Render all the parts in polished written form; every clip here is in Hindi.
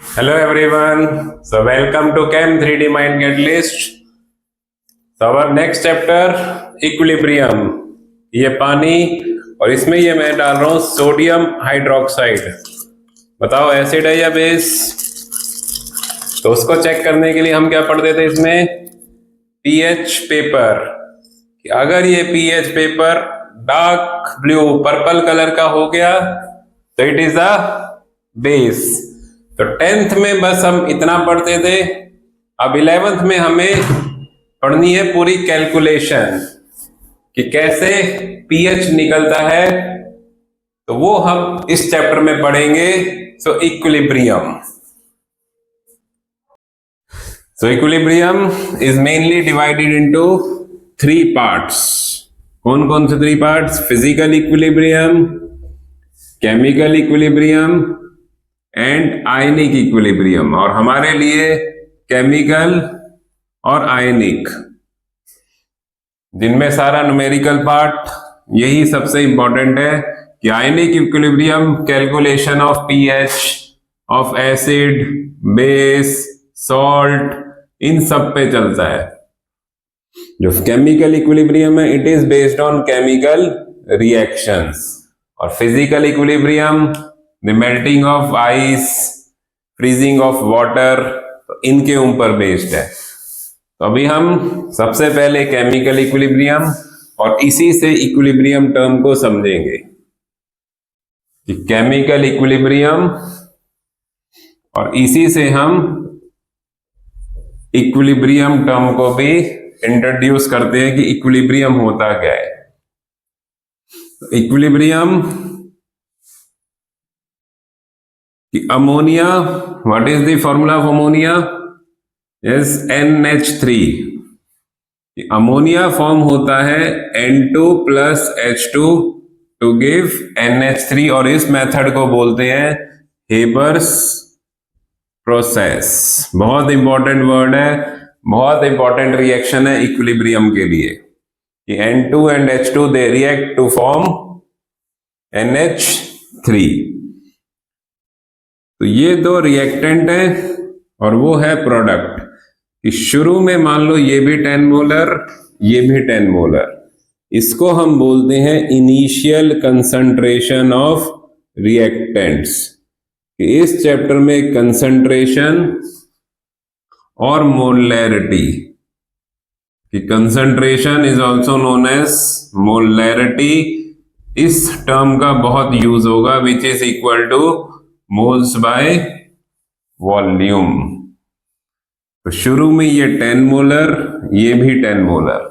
Hello everyone. So welcome to Chem 3D Mind Get List. So our next chapter equilibrium. ये पानी और इसमें ये मैं डाल रहा हूँ सोडियम हाइड्रोक्साइड। बताओ एसिड है या बेस? तो उसको चेक करने के लिए हम क्या पढ़ते थे इसमें? PH paper. कि अगर ये pH paper dark blue purple colour का हो गया तो इट इज अ बेस। तो 10th में बस हम इतना पढ़ते थे। अब 11th में हमें पढ़नी है पूरी कैलकुलेशन कि कैसे पीएच निकलता है, तो वो हम इस चैप्टर में पढ़ेंगे। सो equilibrium is mainly divided into 3 parts. कौन कौन से 3 parts? Physical equilibrium, chemical equilibrium and ionic equilibrium. और हमारे लिए केमिकल और आयनिक, जिनमें सारा न्यूमेरिकल पार्ट यही सबसे इंपॉर्टेंट है कि ionic equilibrium calculation of pH of acid, base, salt, इन सब पे चलता है। जो केमिकल इक्विलिब्रियम है it is based on chemical reactions, और physical equilibrium the melting of ice, freezing of water, इनके ऊपर बेस्ड है। तो अभी हम सबसे पहले केमिकल इक्विलिब्रियम और इसी से इक्विलिब्रियम टर्म को समझेंगे कि केमिकल इक्विलिब्रियम, और इसी से हम इक्विलिब्रियम टर्म को भी इंट्रोड्यूस करते हैं कि इक्विलिब्रियम होता क्या है। इक्विलिब्रियम कि ammonia, what is the formula of ammonia? Is NH3। Ammonia form होता है N2 plus H2 to give NH3, और इस मेथड को बोलते हैं हेबर्स प्रोसेस। बहुत इंपॉर्टेंट वर्ड है, बहुत इंपॉर्टेंट रिएक्शन है इक्विलिब्रियम के लिए कि N2 and H2 they react to form NH3। तो ये 2 रिएक्टेंट है और वो है प्रोडक्ट। कि शुरू में मान लो ये भी 10 मोलर, ये भी 10 मोलर, इसको हम बोलते हैं इनिशियल कंसंट्रेशन ऑफ रिएक्टेंट्स। इस चैप्टर में कंसंट्रेशन और मोलैरिटी, कि concentration is also known as molarity, इस टर्म का बहुत यूज होगा, which is equal to moles by volume. तो शुरू में ये 10 मोलर, ये भी 10 मोलर,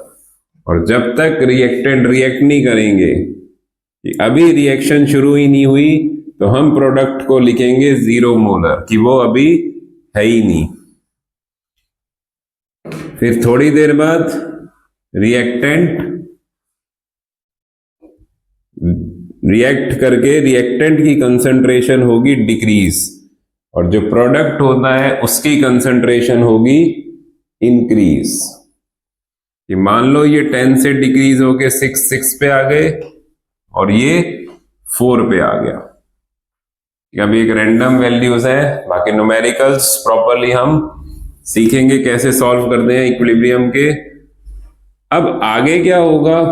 और जब तक रिएक्टेंट रिएक्ट नहीं करेंगे, कि अभी रिएक्शन शुरू ही नहीं हुई, तो हम प्रोडक्ट को लिखेंगे 0 मोलर कि वो अभी है ही नहीं। फिर थोड़ी देर बाद रिएक्टेंट रिएक्ट करके रिएक्टेंट की कंसंट्रेशन होगी डिक्रीज, और जो प्रोडक्ट होता है उसकी कंसंट्रेशन होगी इंक्रीज। कि मान लो ये 10 से डिक्रीज होके 6 पे आ गए और ये 4 पे आ गया। अभी एक रैंडम वैल्यूज है, बाकी न्यूमेरिकल्स प्रॉपरली हम सीखेंगे कैसे सॉल्व करते हैं इक्विलिब्रियम के। अब आगे क्या होगा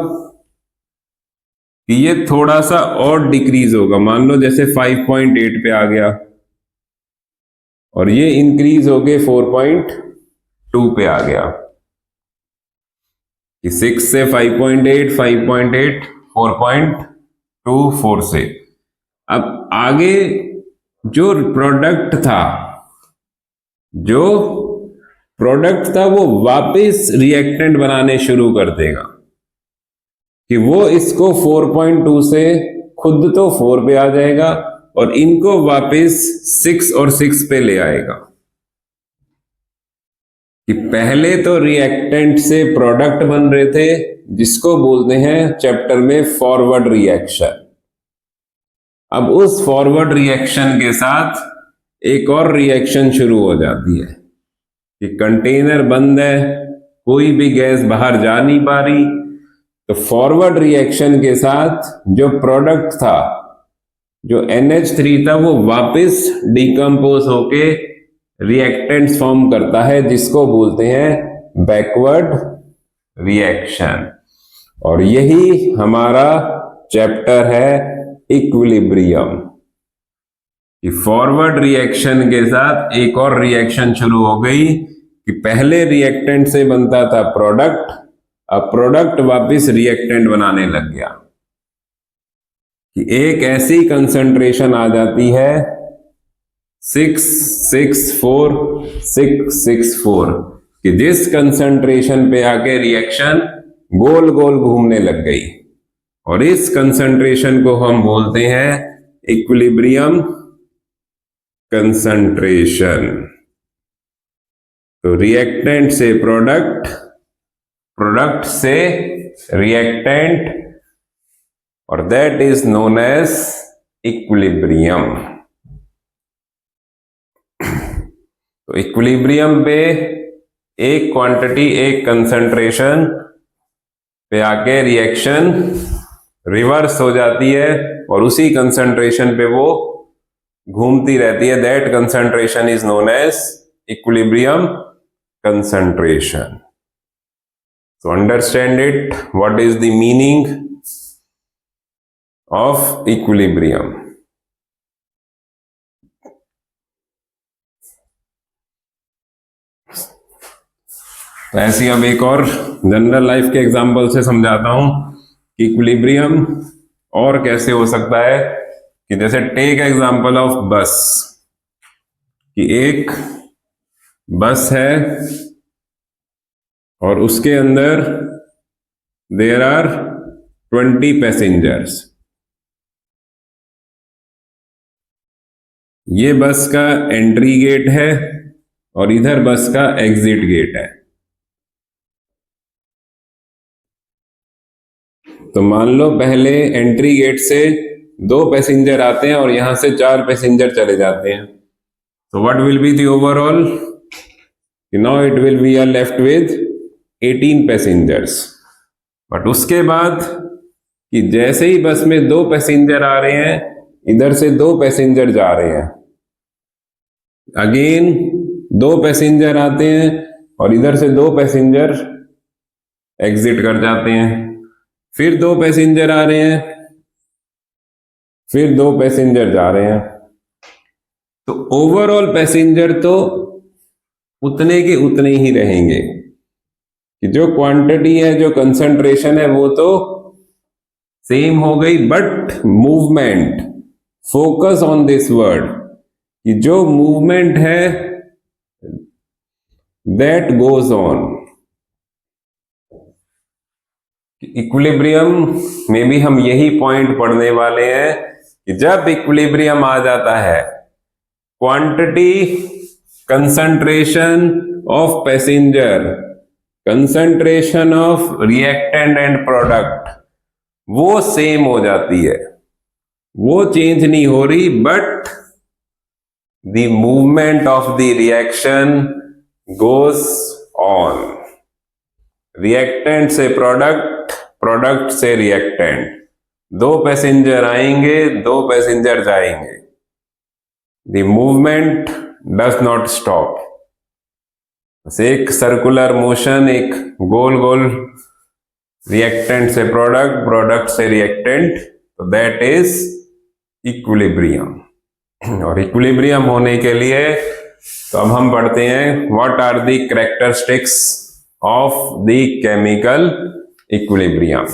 कि ये थोड़ा सा और डिक्रीज होगा, मान लो जैसे 5.8 पे आ गया, और ये इंक्रीज हो गए 4.2 पे आ गया। कि 6 से 5.8, 5.8, 4.2, 4 से। अब आगे जो प्रोडक्ट था वो वापस रिएक्टेंट बनाने शुरू कर देगा, कि वो इसको 4.2 से खुद तो 4 पे आ जाएगा और इनको वापस 6 और 6 पे ले आएगा। कि पहले तो रिएक्टेंट से प्रोडक्ट बन रहे थे, जिसको बोलते हैं चैप्टर में फॉरवर्ड रिएक्शन। अब उस फॉरवर्ड रिएक्शन के साथ एक और रिएक्शन शुरू हो जाती है कि कंटेनर बंद है, कोई भी गैस बाहर जा नहीं पा रही, तो फॉरवर्ड रिएक्शन के साथ जो प्रोडक्ट था जो NH3 था वो वापस डिकम्पोज होके रिएक्टेंट्स फॉर्म करता है, जिसको बोलते हैं बैकवर्ड रिएक्शन। और यही हमारा चैप्टर है इक्विलिब्रियम। कि फॉरवर्ड रिएक्शन के साथ एक और रिएक्शन शुरू हो गई कि पहले रिएक्टेंट से बनता था प्रोडक्ट, अब प्रोडक्ट वापस रिएक्टेंट बनाने लग गया। कि एक ऐसी कंसंट्रेशन आ जाती है 664 कि जिस कंसंट्रेशन पे आके रिएक्शन गोल गोल घूमने लग गई, और इस कंसंट्रेशन को हम बोलते हैं इक्विलिब्रियम कंसंट्रेशन। तो रिएक्टेंट से प्रोडक्ट, प्रोडक्ट से रिएक्टेंट, और that is known as equilibrium. तो इक्विलिब्रियम पे एक क्वांटिटी, एक कंसंट्रेशन पे आके रिएक्शन रिवर्स हो जाती है और उसी कंसंट्रेशन पे वो घूमती रहती है। That concentration is known as equilibrium concentration. So understand it, what is the meaning of equilibrium? तो ऐसी अब एक और जनरल लाइफ के एग्जांपल से समझाता हूं कि इक्विलिब्रियम और कैसे हो सकता है। कि जैसे टेक एग्जांपल ऑफ बस, कि एक बस है और उसके अंदर देयर आर 20 पैसेंजर्स। ये बस का एंट्री गेट है और इधर बस का एग्जिट गेट है। तो मान लो पहले एंट्री गेट से 2 पैसेंजर आते हैं और यहां से 4 पैसेंजर चले जाते हैं। तो what will be the overall? Now it will be left with 18 passengers. But उसके बाद कि जैसे ही बस में 2 पैसेंजर आ रहे हैं, इधर से 2 पैसेंजर जा रहे हैं, अगेन 2 पैसेंजर आते हैं और इधर से 2 पैसेंजर एग्जिट कर जाते हैं। फिर 2 पैसेंजर आ रहे हैं, फिर 2 पैसेंजर जा रहे हैं। तो ओवरऑल पैसेंजर तो उतने के उतने ही रहेंगे। कि जो क्वांटिटी है, जो कंसंट्रेशन है, वो तो सेम हो गई, but movement, focus on this word, कि जो मूवमेंट है दैट गोज ऑन। इक्विलिब्रियम में भी हम यही पॉइंट पढ़ने वाले हैं कि जब इक्विलिब्रियम आ जाता है, quantity, concentration of passenger, concentration of reactant and product, वो सेम हो जाती है, वो चेंज नहीं हो रही, but the movement of the reaction goes on. Reactant से प्रोडक्ट, प्रोडक्ट से रिएक्टेंट, 2 पैसेंजर आएंगे, 2 पैसेंजर जाएंगे। The movement does not stop. एक सर्कुलर मोशन, एक गोल गोल, रिएक्टेंट से प्रोडक्ट, प्रोडक्ट से रिएक्टेंट, तो दैट इज इक्विलिब्रियम। और इक्विलिब्रियम होने के लिए तो अब हम पढ़ते हैं what are the characteristics of the chemical equilibrium.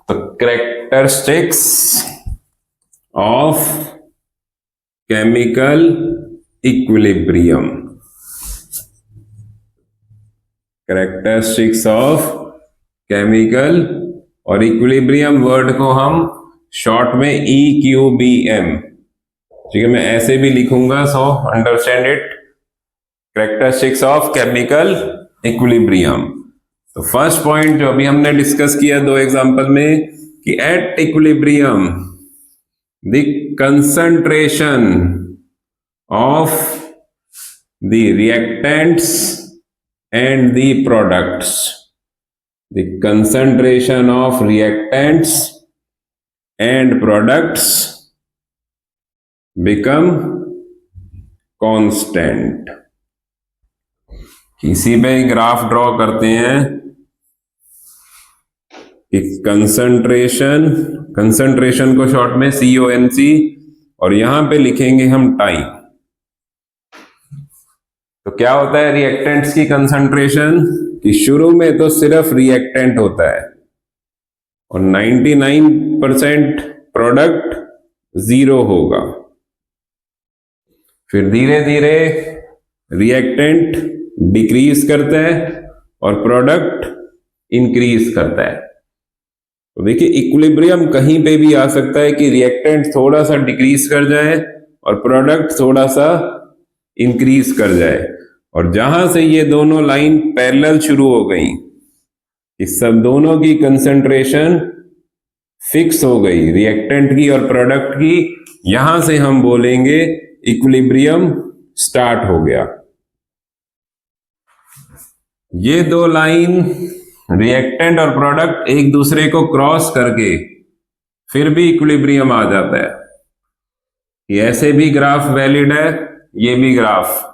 तो characteristics of chemical equilibrium, characteristics of chemical, और इक्विलिब्रियम वर्ड को हम शॉर्ट में EQBM, ठीक है, मैं ऐसे भी लिखूंगा, so understand it. Characteristics of chemical equilibrium. तो फर्स्ट पॉइंट जो अभी हमने डिस्कस किया 2 एग्जांपल में, कि at equilibrium the concentration of the reactants and the products the concentration of reactants and products become constant। इसी पे ग्राफ ड्रॉ करते हैं कि कंसंट्रेशन को शॉर्ट में CONC, और यहां पे लिखेंगे हम टाइम। तो क्या होता है रिएक्टेंट्स की कंसंट्रेशन, कि शुरू में तो सिर्फ रिएक्टेंट होता है और 99% प्रोडक्ट 0 होगा। फिर धीरे धीरे रिएक्टेंट डिक्रीज करता है और प्रोडक्ट इंक्रीज करता है। तो देखिए इक्विलिब्रियम कहीं पे भी आ सकता है कि रिएक्टेंट थोड़ा सा डिक्रीज कर जाए और प्रोडक्ट थोड़ा सा इंक्रीज कर जाए। और जहां से ये दोनों लाइन पैरेलल शुरू हो गई, इस सब दोनों की कंसंट्रेशन फिक्स हो गई, रिएक्टेंट की और प्रोडक्ट की, यहां से हम बोलेंगे इक्विलिब्रियम स्टार्ट हो गया। ये दो लाइन रिएक्टेंट और प्रोडक्ट एक दूसरे को क्रॉस करके फिर भी इक्विलिब्रियम आ जाता है। ये ऐसे भी ग्राफ वैलिड है, ये भी ग्राफ,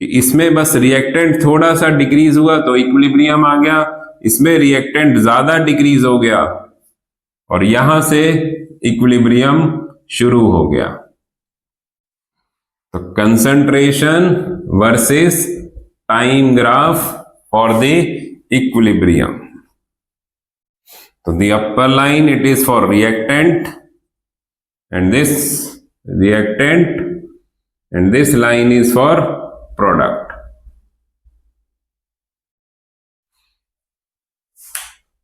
इसमें बस रिएक्टेंट थोड़ा सा डिक्रीज हुआ तो इक्विलिब्रियम आ गया, इसमें रिएक्टेंट ज्यादा डिक्रीज हो गया और यहां से इक्विलिब्रियम शुरू हो गया। तो concentration versus time graph for the equilibrium. तो the upper line it is for reactant and this reactant and this line is for product।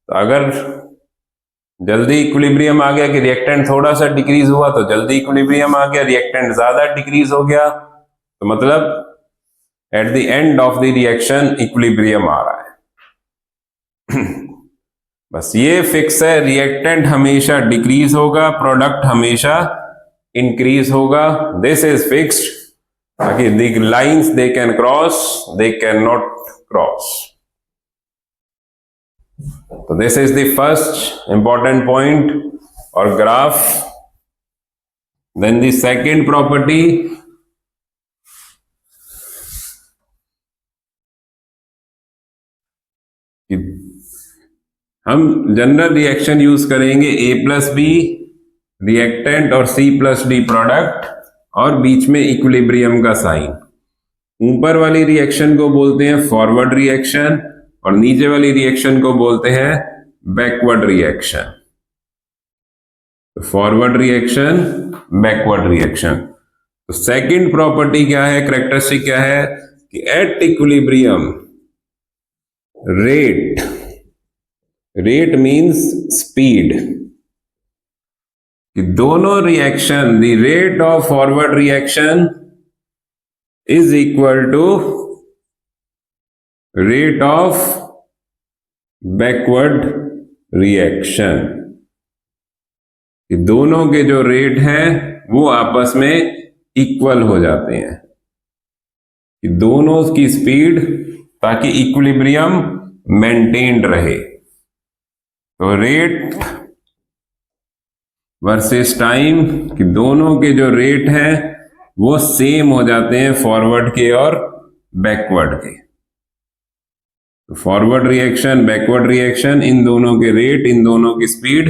तो अगर जल्दी इक्विलिब्रियम आ गया कि रिएक्टेंट थोड़ा सा डिक्रीज हुआ तो जल्दी इक्विलिब्रियम आ गया, रिएक्टेंट ज्यादा डिक्रीज हो गया तो मतलब at the end of the reaction equilibrium आ रहा है। बस ये फिक्स है, रिएक्टेंट हमेशा डिक्रीज होगा, प्रोडक्ट हमेशा इंक्रीज होगा। दिस इज फिक्स्ड, ताकि the lines they can cross, they can not cross. तो this is the first important point और graph. Then the second property, हम जनरल रिएक्शन यूज करेंगे A+B रिएक्टेंट और C+D प्रोडक्ट और बीच में इक्विलिब्रियम का साइन। ऊपर वाली रिएक्शन को बोलते हैं फॉरवर्ड रिएक्शन और नीचे वाली रिएक्शन को बोलते हैं backward reaction. Forward reaction, backward reaction. तो सेकंड प्रॉपर्टी क्या है, कैरेक्टरिस्टिक क्या है कि at equilibrium rate means speed, कि दोनों reaction, the rate of forward reaction is equal to rate of backward reaction, कि दोनों के जो रेट हैं वो आपस में इक्वल हो जाते हैं, कि दोनों की स्पीड, ताकि इक्विलिब्रियम मेंटेन्ड रहे। तो रेट वर्सेस टाइम, कि दोनों के जो रेट हैं वो सेम हो जाते हैं फॉरवर्ड के और बैकवर्ड के। तो फॉरवर्ड रिएक्शन, बैकवर्ड रिएक्शन, इन दोनों के रेट, इन दोनों की स्पीड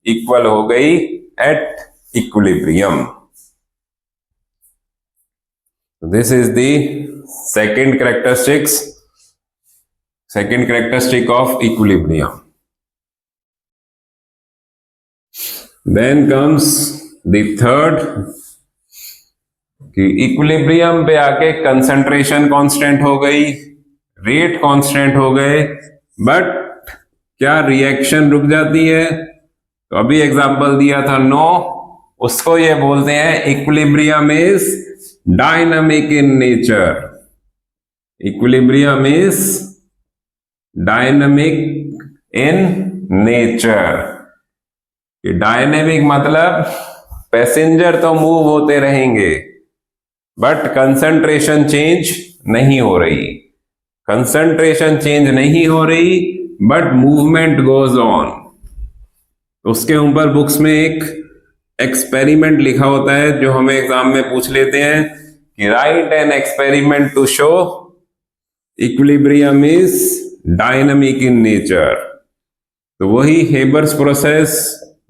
इक्वल हो गई at equilibrium. This is the second characteristic of equilibrium. Then comes the third, कि इक्विलिब्रियम पे आके कंसंट्रेशन कांस्टेंट हो गई, रेट कांस्टेंट हो गए, बट क्या रिएक्शन रुक जाती है? तो अभी एग्जांपल दिया था नो, उसको ये बोलते हैं equilibrium is dynamic in nature. Equilibrium is dynamic in nature. Dynamic मतलब पैसेंजर तो मूव होते रहेंगे बट कंसंट्रेशन चेंज नहीं हो रही। कंसंट्रेशन चेंज नहीं हो रही बट मूवमेंट गोज ऑन। उसके ऊपर बुक्स में एक एक्सपेरिमेंट लिखा होता है जो हमें एग्जाम में पूछ लेते हैं कि write an experiment to show equilibrium is dynamic in nature. तो वही हेबर्स प्रोसेस,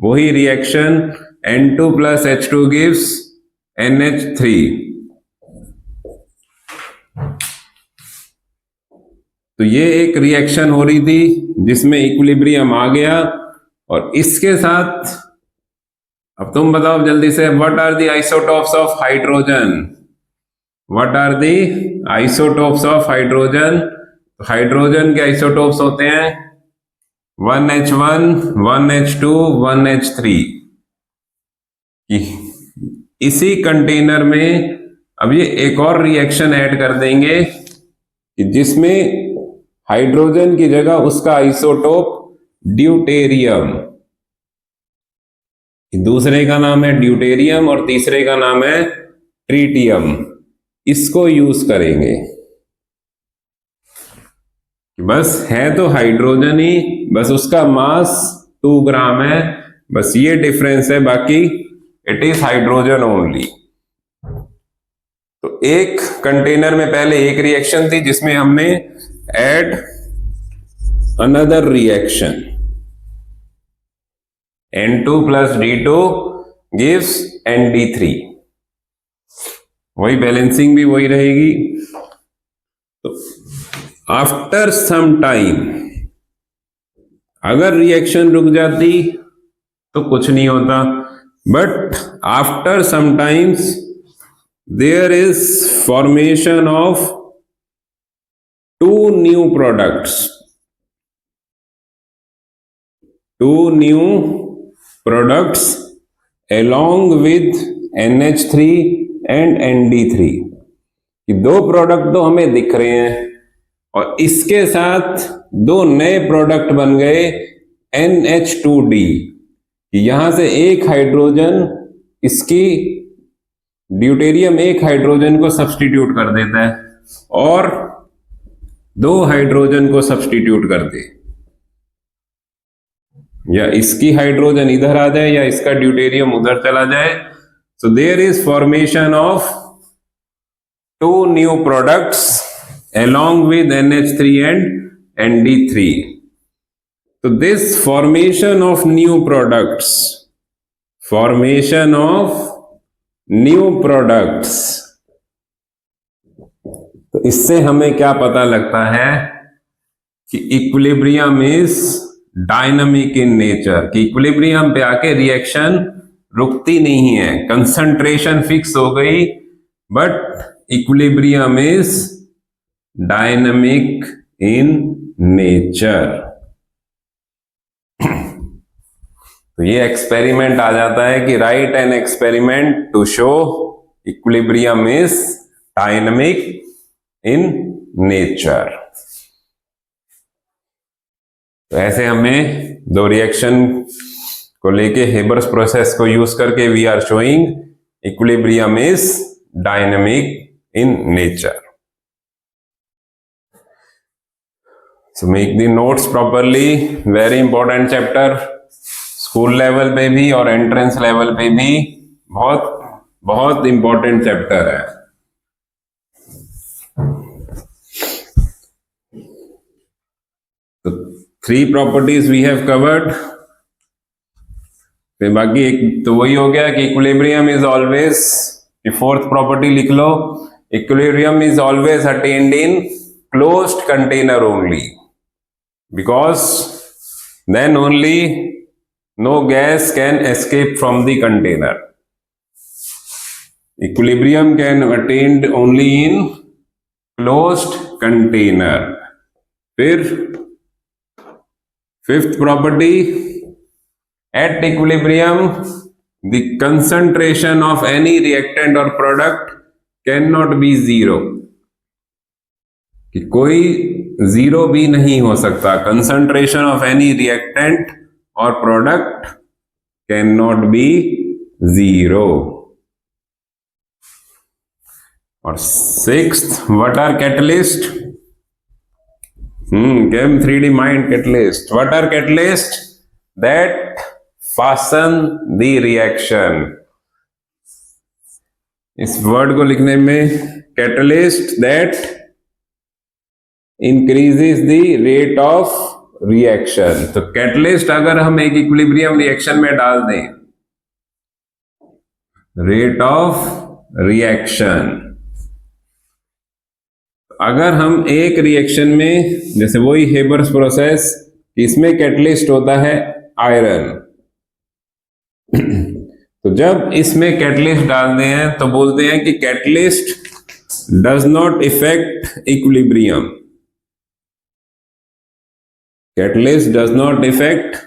वही reaction N2 plus H2 gives NH3। तो ये एक रिएक्शन हो रही थी जिसमें इक्विलिब्रियम आ गया, और इसके साथ अब तुम बताओ जल्दी से, what are the isotopes of hydrogen? What are the isotopes of hydrogen? Hydrogen के आइसोटोप्स होते हैं 1H1, 1H2, 1H3। इसी कंटेनर में अब ये एक और रिएक्शन ऐड कर देंगे कि जिसमें हाइड्रोजन की जगह उसका आइसोटोप ड्यूटेरियम, दूसरे का नाम है ड्यूटेरियम और तीसरे का नाम है ट्रीटियम, इसको यूज करेंगे। बस है तो हाइड्रोजन ही, बस उसका मास 2 ग्राम है, बस ये डिफरेंस है, बाकी इट इज हाइड्रोजन ओनली। तो एक कंटेनर में पहले एक रिएक्शन थी जिसमें हमने add another reaction, N2 plus D2 gives ND3। वही बैलेंसिंग भी वही रहेगी। तो आफ्टर सम टाइम अगर रिएक्शन रुक जाती तो कुछ नहीं होता, but after some times there is formation of 2 new products, 2 new products along with NH3 and ND3। कि 2 प्रोडक्ट तो हमें दिख रहे हैं और इसके साथ 2 नए प्रोडक्ट बन गए NH2D। यहां से एक हाइड्रोजन, इसकी ड्यूटेरियम एक हाइड्रोजन को सब्स्टिट्यूट कर देता है और 2 हाइड्रोजन को सब्स्टिट्यूट कर दे, या इसकी हाइड्रोजन इधर आ जाए या इसका ड्यूटेरियम उधर चला जाए। So there is formation of 2 new products along with NH3 and ND3। तो this formation of new products, formation of new products, तो इससे हमें क्या पता लगता है कि equilibrium is dynamic in nature. कि इक्विलिब्रियम पे आके रिएक्शन रुकती नहीं है, कंसंट्रेशन फिक्स हो गई, but equilibrium is dynamic in nature. तो ये एक्सपेरिमेंट आ जाता है कि write an experiment to show equilibrium is dynamic in nature. तो ऐसे हमें 2 रिएक्शन को लेके हेबर्स प्रोसेस को यूज करके we are showing equilibrium is dynamic in nature. So make the notes properly, very important chapter, school level पे भी और एंट्रेंस लेवल पे भी बहुत बहुत इंपॉर्टेंट चैप्टर है। तो 3 प्रॉपर्टीज वी हैव कवर्ड। फिर बाकी एक तो वही हो गया कि equilibrium is always, 4th property लिख लो, equilibrium is always attained in closed container only, because then only no gas can escape from the container। Equilibrium can attained only in closed container। फिर 5th property, at equilibrium the concentration of any reactant or product cannot be 0। कि कोई 0 भी नहीं हो सकता, concentration of any reactant or product cannot be 0। और 6th, what are catalyst? Chem 3D mind catalyst. What are catalysts? That fasten the reaction. इस वर्ड को लिखने में catalyst that increases the rate of reaction. तो catalyst अगर हम एक इक्विलिब्रियम रिएक्शन में डाल दें, rate of reaction, अगर हम एक रिएक्शन में, जैसे वही हेबर्स प्रोसेस, इसमें कैटलिस्ट होता है आयरन, तो जब इसमें कैटलिस्ट डालते हैं तो बोलते हैं कि catalyst does not effect equilibrium. Catalyst does not effect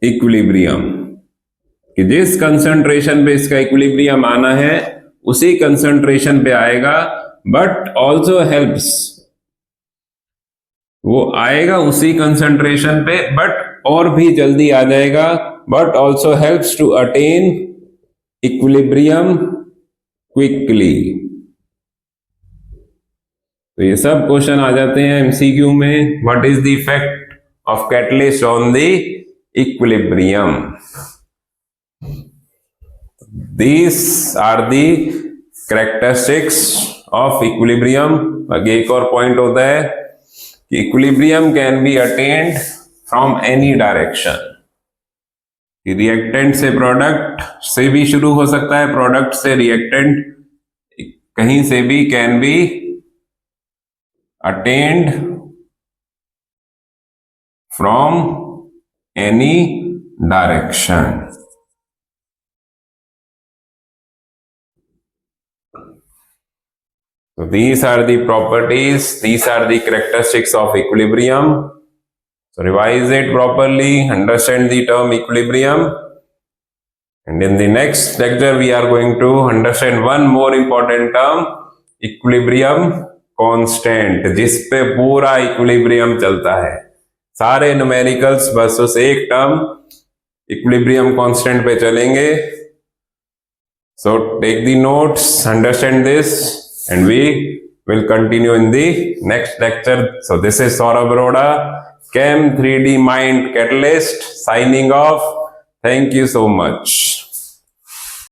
equilibrium, कि जिस कंसंट्रेशन पे इसका इक्विलिब्रियम आना है उसी कंसंट्रेशन पे आएगा, बट ऑल्सो हेल्प्स, वो आएगा उसी कंसंट्रेशन पे बट और भी जल्दी आ जाएगा, but also helps to attain equilibrium quickly. तो ये सब क्वेश्चन आ जाते हैं एमसीक्यू में. What is the effect of catalyst on the equilibrium? These are the characteristics of equilibrium. आगे एक और पॉइंट होता है कि equilibrium can be attained from any direction. Reactant से प्रोडक्ट से भी शुरू हो सकता है, प्रोडक्ट से रिएक्टेंट, कहीं से भी can be attained from any direction. So these are the properties, these are the characteristics of equilibrium. So revise it properly, understand the term equilibrium, and in the next lecture we are going to understand one more important term, equilibrium constant, जिस पे पूरा equilibrium चलता है. सारे न्यूमेरिकल्स बस उस एक टर्म equilibrium constant पे चलेंगे. So take the notes, understand this, and we will continue in the next lecture. So this is Saurabh Arora, Chem 3D Mind Catalyst, signing off. Thank you so much.